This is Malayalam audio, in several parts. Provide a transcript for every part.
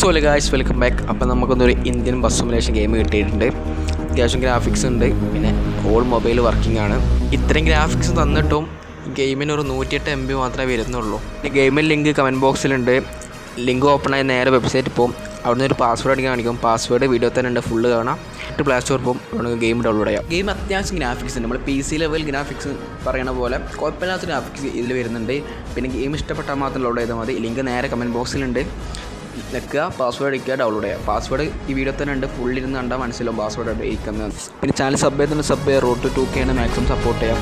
So guys welcome back. അപ്പോൾ നമുക്കൊന്നൊരു ഇന്ത്യൻ ബസ് സിമുലേഷൻ ഗെയിം കിട്ടിയിട്ടുണ്ട്. അത്യാവശ്യം ഗ്രാഫിക്സ് ഉണ്ട്, പിന്നെ ഓൾ മൊബൈൽ വർക്കിംഗ് ആണ്. ഇത്രയും ഗ്രാഫിക്സ് തന്നിട്ടും ഗെയിമിന് ഒരു 108 MB മാത്രമേ വരുന്നുള്ളൂ. ഗെയിമിൽ ലിങ്ക് കമൻറ്റ് ബോക്സിലുണ്ട്. ലിങ്ക് ഓപ്പൺ ആയി നേരെ വെബ്സൈറ്റിൽ പോകും. അവിടുന്ന് ഒരു പാസ്വേഡ് അടിക്കാൻ കാണിക്കും. പാസ്വേഡ് വീഡിയോ തന്നെ ഉണ്ട്, ഫുള്ള് കാണാം. പ്ലേ സ്റ്റോർ പോകും, അവിടെ ഗെയിം ഡൗൺലോഡ് ചെയ്യാം. ഗെയിം അത്യാവശ്യം ഗ്രാഫിക്സ് ഉണ്ട്. നമ്മൾ PC ലെവൽ ഗ്രാഫിക്സ് പറയണ പോലെ കുഴപ്പമില്ലാത്ത ഗ്രാഫിക്സ് ഇതിൽ വരുന്നുണ്ട്. പിന്നെ ഗെയിം ഇഷ്ടപ്പെട്ടാൽ മാത്രം ഡൗൺലോഡ് ചെയ്താൽ മതി. ലിങ്ക് നേരെ കമൻറ്റ് ബോക്സിലുണ്ട്. നിൽക്കുക, പാസ്വേഡ് അടിക്കുക, ഡൗൺലോഡ് ചെയ്യുക. പാസ്വേഡ് ഈ വീഡിയോ തന്നെ ഉണ്ട്, ഫുള്ളിരുന്ന് കണ്ടാൽ മനസ്സിലാവും പാസ്വേഡ് അടിക്കുന്നത്. പിന്നെ ചാനൽ സബ് ചെയ്തിട്ട് സബ് ചെയ്യുക. റോഡ് 2K മാക്സിമം സപ്പോർട്ട് ചെയ്യാം.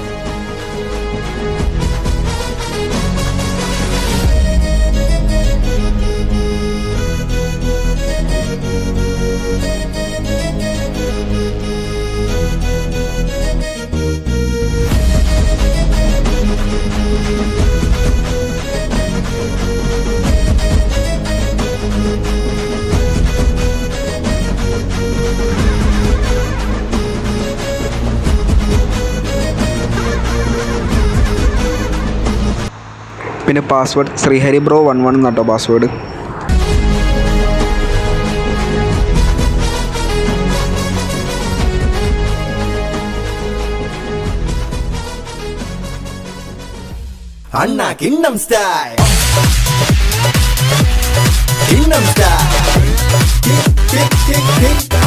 പിന്നെ പാസ്വേഡ് ശ്രീഹരി ബ്രോ 11 എന്നാട്ടോ password. Anna Kingdom Style. Kingdom Style. Kick, kick, kick, kick.